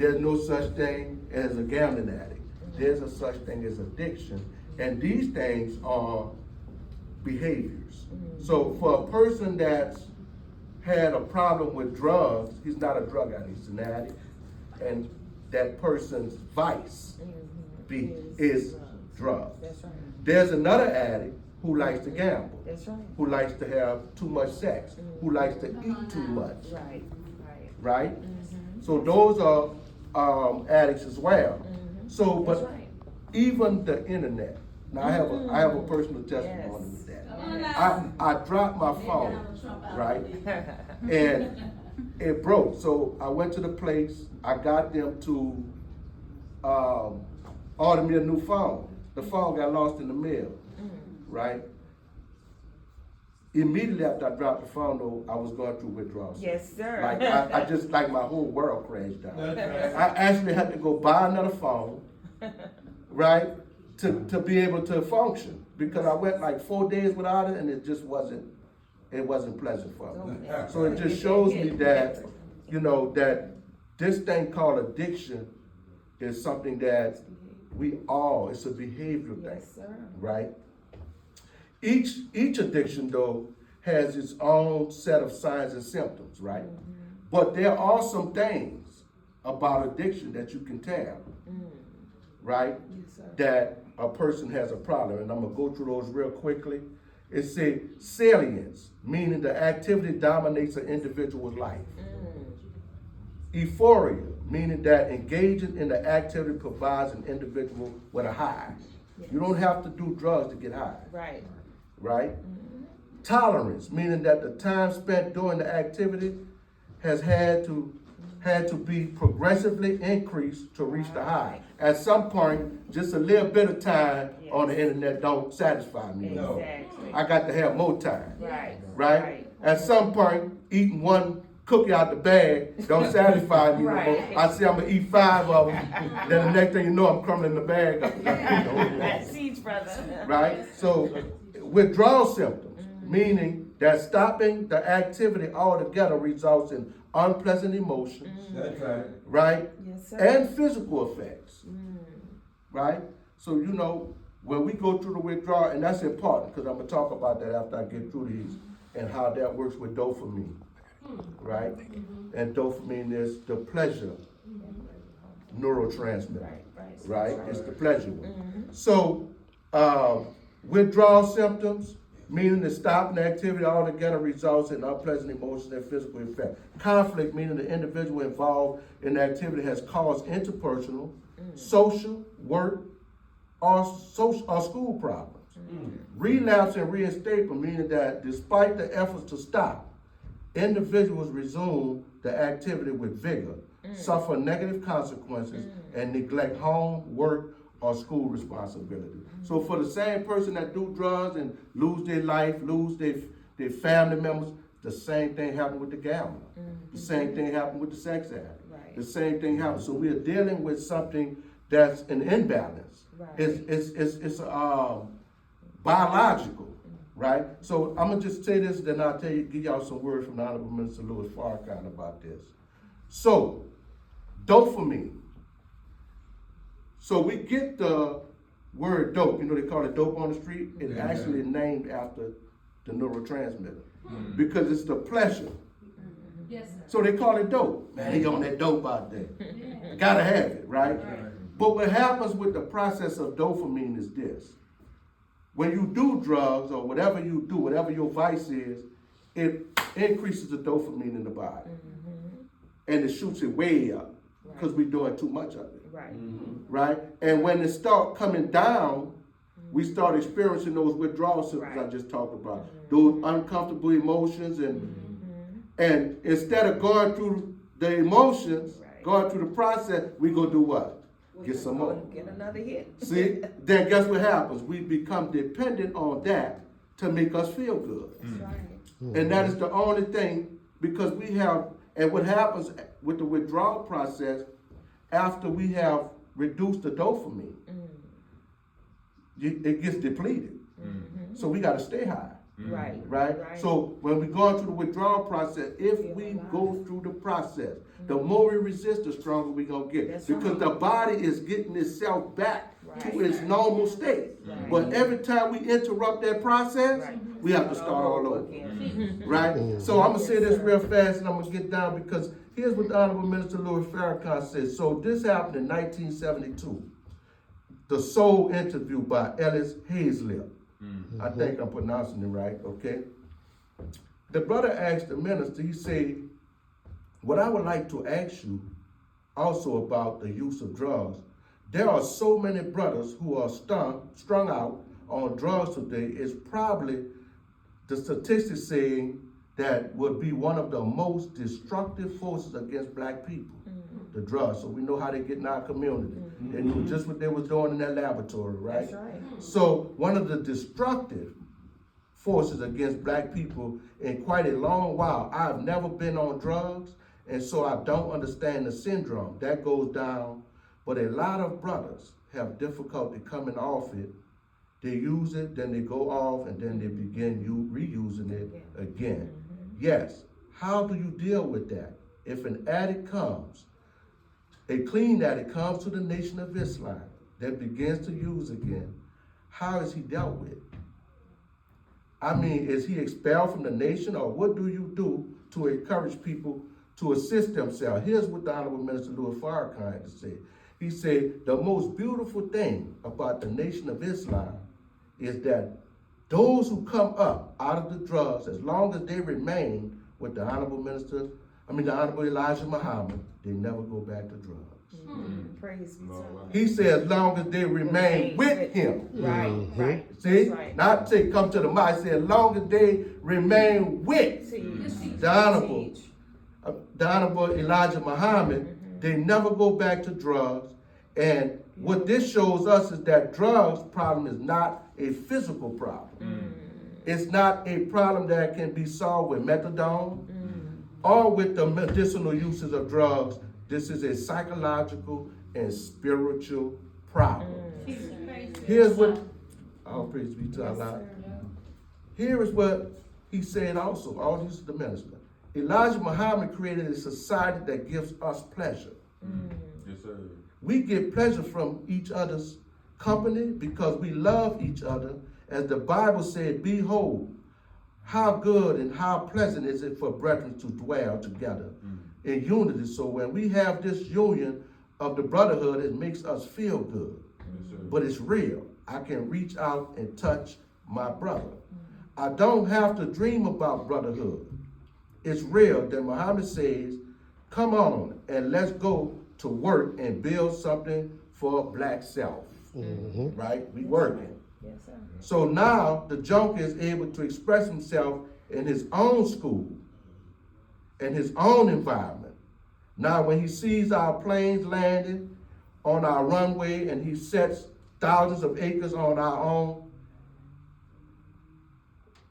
there's no such thing as a gambling addict. There's a such thing as addiction. And these things are behaviors. So for a person that's had a problem with drugs, he's not a drug addict, he's an addict. And that person's vice is drugs. That's right. There's another addict who likes to gamble. That's right. Who likes to have too much sex, who likes to eat too much. Right. Right? So those are addicts as well. So, but That's right. even the internet. Now I have a personal testimony with that. I dropped my phone, right? And it broke. So I went to the place, I got them to order me a new phone. The phone got lost in the mail, right? Immediately after I dropped the phone, though, I was going through withdrawal. Yes, sir. Like I just, like my whole world crashed down. That's right. I actually had to go buy another phone, right, to be able to function, because I went like 4 days without it, and it just wasn't pleasant for me. So it just shows me that, you know, that this thing called addiction is something that it's a behavioral thing, Yes, sir. right? Each addiction, though, has its own set of signs and symptoms, right? But there are some things about addiction that you can tell, right? Yes, sir. That a person has a problem, and I'm gonna go through those real quickly. It says salience, meaning the activity dominates an individual's life. Euphoria, meaning that engaging in the activity provides an individual with a high. You don't have to do drugs to get high. Right. Right? Tolerance, meaning that the time spent doing the activity has had to be progressively increased to reach the high. At some point, just a little bit of time on the internet don't satisfy me. No. Exactly. I got to have more time. Right. Right? At some point, eating one cookie out the bag don't satify me no more. Right. I say I'm gonna eat 5 of them, then the next thing you know, I'm crumbling the bag up. That's seeds, brother. Right? So withdrawal symptoms, meaning that stopping the activity altogether results in unpleasant emotions, That's right. right? Yes, sir. And physical effects, right? So, you know, when we go through the withdrawal, and that's important because I'm gonna talk about that after I get through these and how that works with dopamine, right? And dopamine is the pleasure neurotransmitter, right? It's the pleasure one. So, withdrawal symptoms, meaning that stopping the activity altogether results in unpleasant emotions and physical effect. Conflict, meaning the individual involved in the activity has caused interpersonal, social, work, or school problems. Relapse and reinstatement, meaning that despite the efforts to stop, individuals resume the activity with vigor, suffer negative consequences, and neglect home, work, or school responsibility. So for the same person that do drugs and lose their life, lose their family members, the same thing happened with the gambler. The same thing happened with the sex addict. Right. The same thing happened. So we are dealing with something that's an imbalance. Right. It's biological, right? So I'm gonna just say this, then I'll give y'all some words from the Honorable Minister Louis Farrakhan about this. So, dopamine. So we get the word dope, you know they call it dope on the street. It's actually named after the neurotransmitter because it's the pleasure. Yes, sir. So they call it dope. Man, he on that dope out there. Gotta have it, right? But what happens with the process of dopamine is this. When you do drugs or whatever you do, whatever your vice is, it increases the dopamine in the body. And it shoots it way up because we're doing too much of it. Right. Right? And when it start coming down, we start experiencing those withdrawal symptoms I just talked about. Those uncomfortable emotions and instead of going through the emotions, going through the process, we go do what? Get some more. Get another hit. See, then guess what happens? We become dependent on that to make us feel good. That's right. And that is the only thing, because we have, and what happens with the withdrawal process, after we have reduced the dopamine, it gets depleted. So we got to stay high. Right. Right? So when we go through the withdrawal process, if we go through the process The more we resist, the stronger we gonna get. That's Because right. the body is getting itself back Right. to its normal state. Right. But every time we interrupt that process, Right. we have to start all over. again. Right? So I'm gonna say this sir. real fast and I'm gonna get down because here's what the Honorable Minister Louis Farrakhan said. So this happened in 1972. The Soul interview by Ellis Hazlitt. I think I'm pronouncing it right, okay? The brother asked the minister, he said, what I would like to ask you also about the use of drugs. There are so many brothers who are strung out on drugs today. It's probably the statistics saying that would be one of the most destructive forces against black people, the drugs. So we know how they get in our community. They knew just what they was doing in that laboratory, right? That's right. So one of the destructive forces against black people in quite a long while. I've never been on drugs, and so I don't understand the syndrome. That goes down, but a lot of brothers have difficulty coming off it. They use it, then they go off, and then they begin reusing it again. Yes, how do you deal with that? If an addict comes, a clean addict comes to the Nation of Islam that begins to use again, how is he dealt with? I mean, is he expelled from the nation, or what do you do to encourage people to assist themselves? Here's what the Honorable Minister Louis Farrakhan had to say. He said, the most beautiful thing about the Nation of Islam is that those who come up out of the drugs, as long as they remain with the Honorable Elijah Muhammad, they never go back to drugs. Praise be to God. He said, as long as they remain with him. Right, right. See, That's right. not say come to the mind. He said, as long as they remain with Teach. the Honorable Elijah Muhammad, they never go back to drugs. And what this shows us is that drugs problem is not a physical problem. It's not a problem that can be solved with methadone or with the medicinal uses of drugs. This is a psychological and spiritual problem. Here's what, all praise be to Allah. Here is what he said also, all this is the minister. Elijah Muhammad created a society that gives us pleasure. Yes, sir. We get pleasure from each other's company because we love each other. As the Bible said, behold, how good and how pleasant is it for brethren to dwell together in unity. So when we have this union of the brotherhood, it makes us feel good. Yes, But it's real. I can reach out and touch my brother. I don't have to dream about brotherhood. It's real that Muhammad says, come on and let's go to work and build something for black self. Right? We working. Yes, sir. So now the junkie is able to express himself in his own school, in his own environment. Now when he sees our planes landing on our runway and he sets thousands of acres on our own,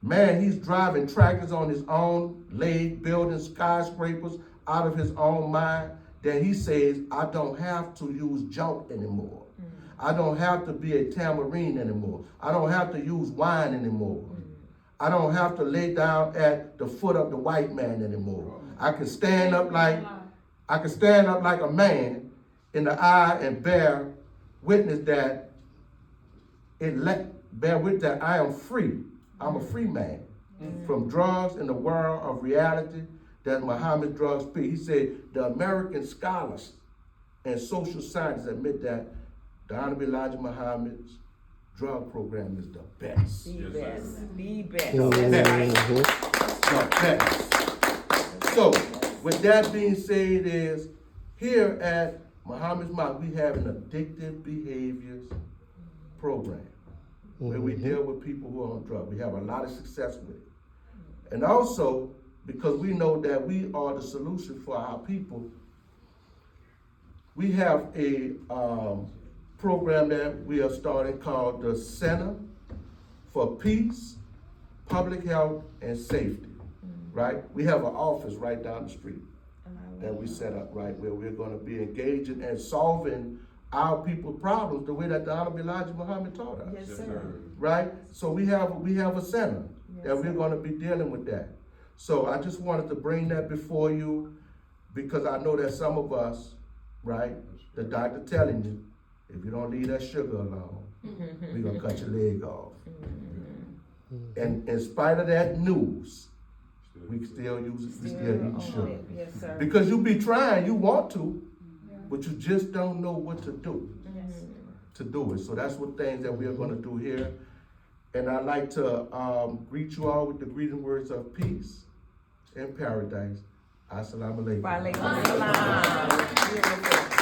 man, he's driving tractors on his own leg, building skyscrapers out of his own mind. Then he says, I don't have to use junk anymore. I don't have to be a tambourine anymore. I don't have to use wine anymore. I don't have to lay down at the foot of the white man anymore. I can stand up like a man in the eye and bear witness that I am free. I'm a free man from drugs in the world of reality that Muhammad drugs speak. He said the American scholars and social scientists admit that the Honorable Elijah Muhammad's drug program is the best. The best. The best. The best. So, with that being said, is here at Muhammad's Mouth, we have an addictive behaviors program where we deal with people who are on drugs. We have a lot of success with it. And also, because we know that we are the solution for our people, we have a program that we are starting called the Center for Peace, Public Health, and Safety, right? We have an office right down the street that we set up, right, where we're going to be engaging and solving our people's problems the way that the Honorable Elijah Muhammad taught us, Yes, sir. right? So we have a center that we're going to be dealing with that. So I just wanted to bring that before you. because I know that some of us, right, the doctor telling you, if you don't leave that sugar alone, we're gonna cut your leg off. And in spite of that news, we still eat sugar. Yes, sir. Because you be trying, you want to, but you just don't know what to do to do it. So that's what things that we are gonna do here. And I'd like to greet you all with the greeting words of peace and paradise. Assalamu alaikum. Wa alaikum salam. Beautiful.